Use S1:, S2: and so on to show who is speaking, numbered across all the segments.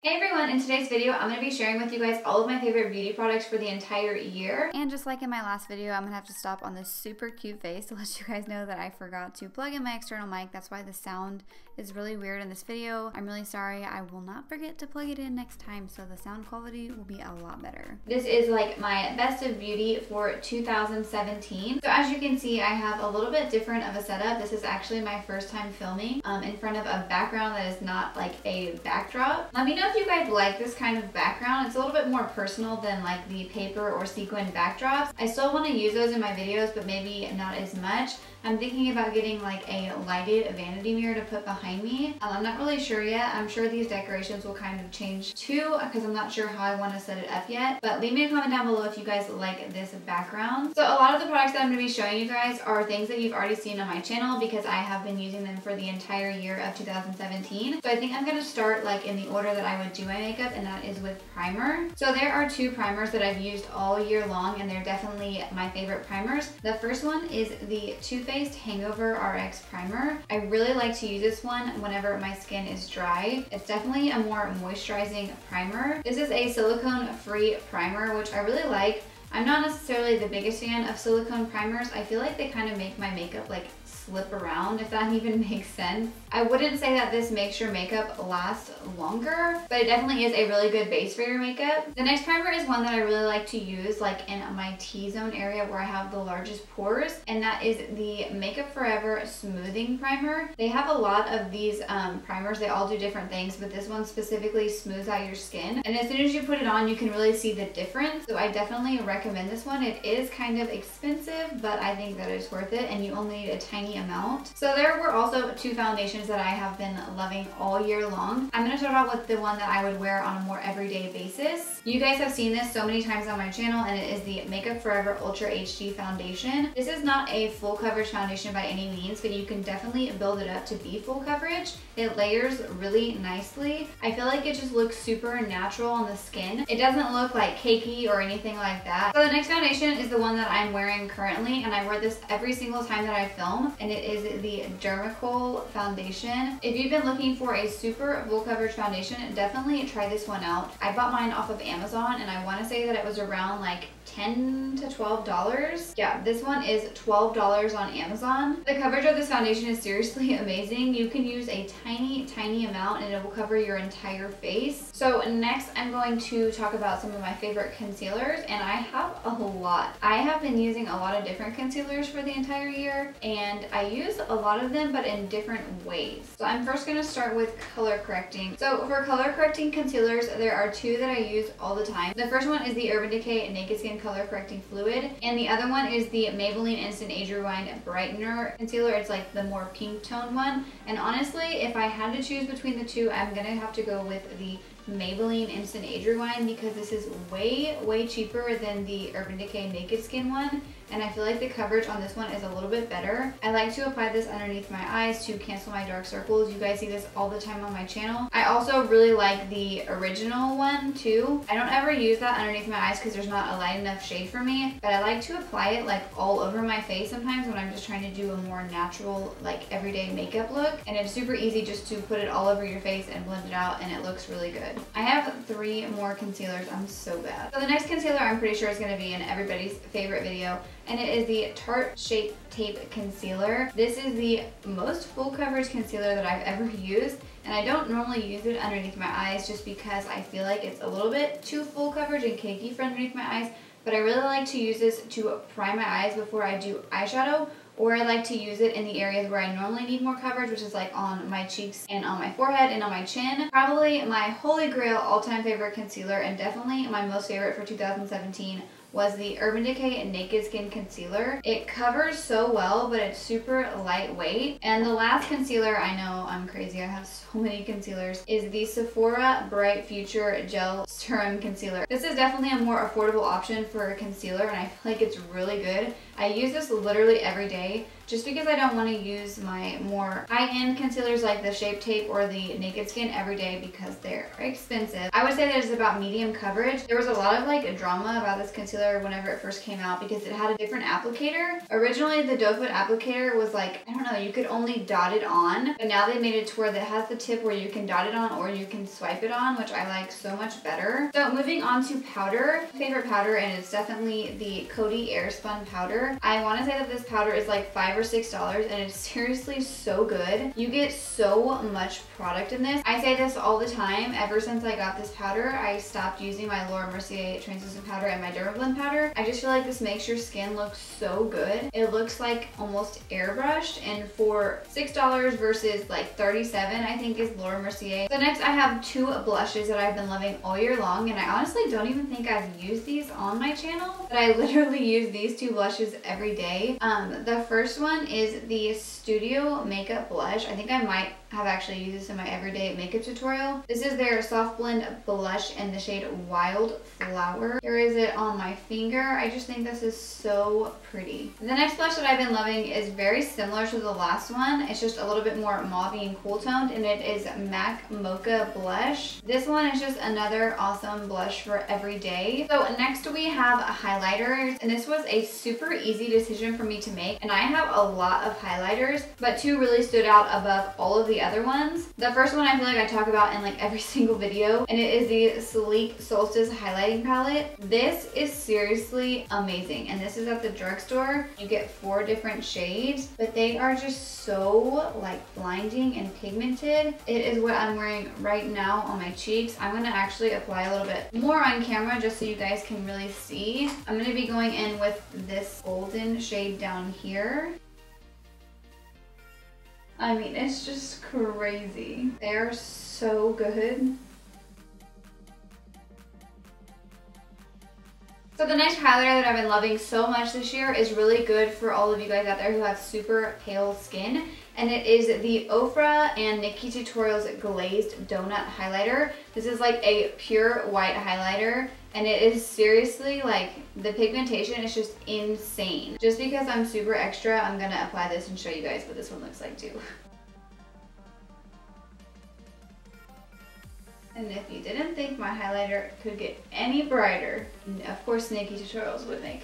S1: Hey everyone, in today's video I'm going to be sharing with you guys all of my favorite beauty products for the entire year. And just like in my last video, I'm going to have to stop on this super cute face to let you guys know that I forgot to plug in my external mic. That's why the sound is really weird in this video. I'm really sorry. I will not forget to plug it in next time, so the sound quality will be a lot better. This is like my best of beauty for 2017. So as you can see, I have a little bit different of a setup. This is actually my first time filming in front of a background that is not like a backdrop. Let me know if you guys like this kind of background. It's a little bit more personal than like the paper or sequin backdrops. I still want to use those in my videos, but maybe not as much. I'm thinking about getting like a lighted vanity mirror to put behind me. I'm not really sure yet. I'm sure these decorations will kind of change too, because I'm not sure how I want to set it up yet. But leave me a comment down below if you guys like this background. So a lot of the products that I'm going to be showing you guys are things that you've already seen on my channel because I have been using them for the entire year of 2017. So I think I'm going to start like in the order that I would do my makeup, and that is with primer. So there are two primers that I've used all year long, and they're definitely my favorite primers. The first one is the Too Faced Hangover RX primer. I really like to use this one whenever my skin is dry. It's definitely a more moisturizing primer. This is a silicone-free primer, which I really like. I'm not necessarily the biggest fan of silicone primers. I feel like they kind of make my makeup like slip around, if that even makes sense. I wouldn't say that this makes your makeup last longer, but it definitely is a really good base for your makeup. The next primer is one that I really like to use like in my T-zone area where I have the largest pores, and that is the Makeup Forever Smoothing Primer. They have a lot of these primers. They all do different things, but this one specifically smooths out your skin. And as soon as you put it on, you can really see the difference. So I definitely recommend this one. It is kind of expensive, but I think that it's worth it, and you only need a tiny amount. So there were also two foundations that I have been loving all year long. I'm going to start out with the one that I would wear on a more everyday basis. You guys have seen this so many times on my channel, and it is the Makeup Forever Ultra HD Foundation. This is not a full coverage foundation by any means, but you can definitely build it up to be full coverage. It layers really nicely. I feel like it just looks super natural on the skin. It doesn't look like cakey or anything like that. So the next foundation is the one that I'm wearing currently, and I wear this every single time that I film, and it is the Dermacol Foundation. If you've been looking for a super full coverage foundation, definitely try this one out. I bought mine off of Amazon, and I want to say that it was around like $10 to $12. Yeah, this one is $12 on Amazon. The coverage of this foundation is seriously amazing. You can use a tiny amount and it will cover your entire face. So next I'm going to talk about some of my favorite concealers, and I have a lot. I have been using a lot of different concealers for the entire year, and I use a lot of them but in different ways. So I'm first going to start with color correcting. So for color correcting concealers, there are two that I use all the time. The first one is the Urban Decay Naked Skin Color Correcting Fluid, and the other one is the Maybelline Instant Age Rewind Brightener Concealer. It's like the more pink tone one, and honestly, if I had to choose between the two, I'm gonna have to go with the Maybelline Instant Age Rewind because this is way cheaper than the Urban Decay Naked Skin one, and I feel like the coverage on this one is a little bit better. I like to apply this underneath my eyes to cancel my dark circles. You guys see this all the time on my channel. I also really like the original one too. I don't ever use that underneath my eyes because there's not a light enough shade for me, but I like to apply it like all over my face sometimes when I'm just trying to do a more natural like everyday makeup look, and it's super easy just to put it all over your face and blend it out, and it looks really good. I have 3 more concealers. I'm so bad. So the next concealer I'm pretty sure is going to be in everybody's favorite video, and it is the Tarte Shape Tape Concealer. This is the most full coverage concealer that I've ever used, and I don't normally use it underneath my eyes just because I feel like it's a little bit too full coverage and cakey for underneath my eyes, but I really like to use this to prime my eyes before I do eyeshadow, or I like to use it in the areas where I normally need more coverage, which is like on my cheeks and on my forehead and on my chin. Probably my holy grail all-time favorite concealer, and definitely my most favorite for 2017, was the Urban Decay Naked Skin Concealer. It covers so well, but it's super lightweight. And the last concealer, I know I'm crazy, I have so many concealers, is the Sephora Bright Future Gel Serum Concealer. This is definitely a more affordable option for a concealer, and I feel like it's really good. I use this literally every day. just because I don't want to use my more high-end concealers like the Shape Tape or the Naked Skin every day because they're expensive. I would say that it's about medium coverage. There was a lot of like drama about this concealer whenever it first came out because it had a different applicator. Originally the DUPE applicator was like, I don't know, you could only dot it on, but now they made it to where it has the tip where you can dot it on or you can swipe it on, which I like so much better. So moving on to powder, favorite powder, and it's definitely the Coty Airspun powder. I want to say that this powder is like $5 or $6 and it's seriously so good. You get so much product in this. I say this all the time. Ever since I got this powder, I stopped using my Laura Mercier translucent powder and my Dermacol powder. I just feel like this makes your skin look so good. It looks like almost airbrushed, and for $6 versus like $37, I think is Laura Mercier. So next I have two blushes that I've been loving all year long, and I honestly don't even think I've used these on my channel, but I literally use these two blushes every day. The first one is the Studio Makeup Blush. I think I might have actually used this in my everyday makeup tutorial. This is their soft blend blush in the shade Wild Flower. Here is it on my finger. I just think this is so pretty. The next blush that I've been loving is very similar to the last one. It's just a little bit more mauve-y and cool toned, and it is MAC Mocha Blush. This one is just another awesome blush for every day. So next we have highlighters, and this was a super easy decision for me to make, and I have a lot of highlighters, but two really stood out above all of the other ones. The first one I feel like I talk about in like every single video, and it is the Sleek Solstice highlighting palette. This is seriously amazing, and this is at the drugstore. You get 4 different shades, but they are just so like blinding and pigmented. It is what I'm wearing right now on my cheeks. I'm gonna actually apply a little bit more on camera just so you guys can really see. I'm gonna be going in with this golden shade down here. I mean, it's just crazy. They're so good. So the next highlighter that I've been loving so much this year is really good for all of you guys out there who have super pale skin. And it is the Ofra and NikkieTutorials Glazed Donut Highlighter. This is like a pure white highlighter, and it is seriously like, the pigmentation is just insane. Just because I'm super extra, I'm gonna apply this and show you guys what this one looks like too. And if you didn't think my highlighter could get any brighter, of course NikkieTutorials would make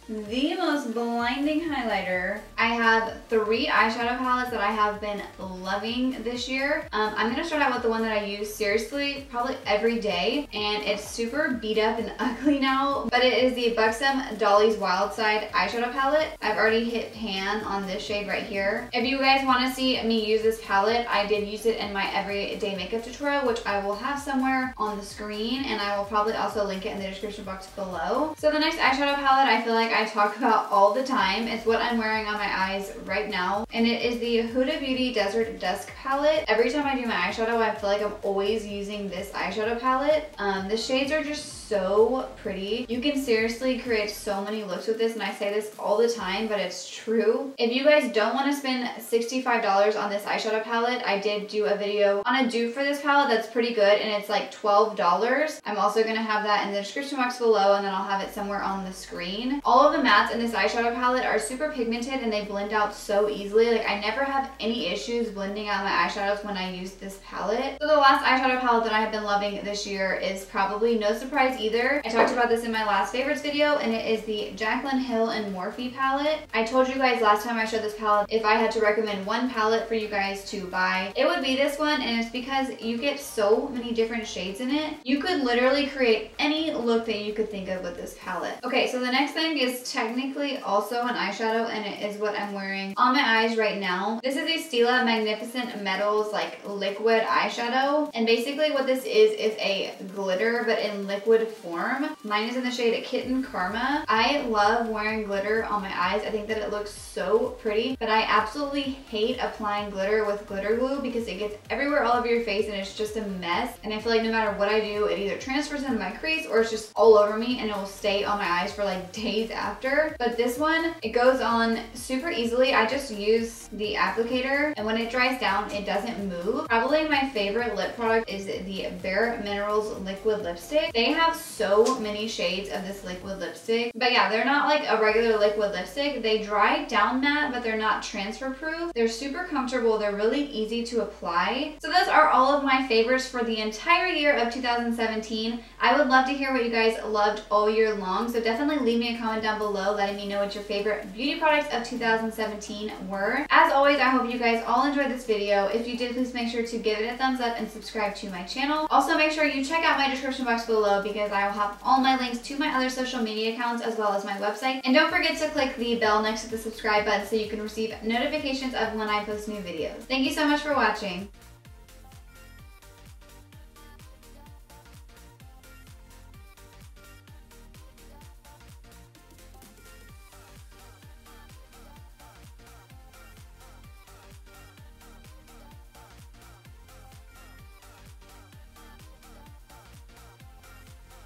S1: the most blinding highlighter. I have 3 eyeshadow palettes that I have been loving this year. I'm gonna start out with the one that I use seriously probably every day, and it's super beat up and ugly now, but it is the Buxom Dolly's Wild Side eyeshadow palette. I've already hit pan on this shade right here. If you guys want to see me use this palette, I did use it in my everyday makeup tutorial, which I will have somewhere on the screen, and I will probably also link it in the description box below. So the next eyeshadow palette I feel like I talk about all the time. It's what I'm wearing on my eyes right now, and it is the Huda Beauty Desert Dusk palette. Every time I do my eyeshadow, I feel like I'm always using this eyeshadow palette. The shades are just so pretty. You can seriously create so many looks with this, and I say this all the time, but it's true. If you guys don't want to spend $65 on this eyeshadow palette, I did do a video on a dupe for this palette that's pretty good, and it's like $12. I'm also going to have that in the description box below, and then I'll have it somewhere on the screen. All of the mattes in this eyeshadow palette are super pigmented, and they blend out so easily. Like, I never have any issues blending out my eyeshadows when I use this palette. So the last eyeshadow palette that I have been loving this year is probably no surprise either. I talked about this in my last favorites video, and it is the Jaclyn Hill and Morphe palette. I told you guys last time I showed this palette, if I had to recommend one palette for you guys to buy, it would be this one, and it's because you get so many different shades in it. You could literally create any look that you could think of with this palette. Okay, so the next thing is technically also an eyeshadow, and it is what I'm wearing on my eyes right now. This is a Stila Magnificent Metals like liquid eyeshadow, and basically what this is a glitter but in liquid form. Mine is in the shade Kitten Karma. I love wearing glitter on my eyes. I think that it looks so pretty, but I absolutely hate applying glitter with glitter glue because it gets everywhere all over your face and it's just a mess, and I feel like no matter what I do, it either transfers into my crease or it's just all over me, and it will stay on my eyes for like days after. But this one, it goes on super easily. I just use the applicator, and when it dries down, it doesn't move. Probably my favorite lip product is the bareMinerals liquid lipstick. They have so many shades of this liquid lipstick. But yeah, they're not like a regular liquid lipstick. They dry down matte, but they're not transfer proof. They're super comfortable. They're really easy to apply. So those are all of my favorites for the entire year of 2017. I would love to hear what you guys loved all year long. So definitely leave me a comment down below letting me know what your favorite beauty products of 2017 were. As always, I hope you guys all enjoyed this video. If you did, please make sure to give it a thumbs up and subscribe to my channel. Also, make sure you check out my description box below because I will have all my links to my other social media accounts as well as my website. And don't forget to click the bell next to the subscribe button so you can receive notifications of when I post new videos. Thank you so much for watching.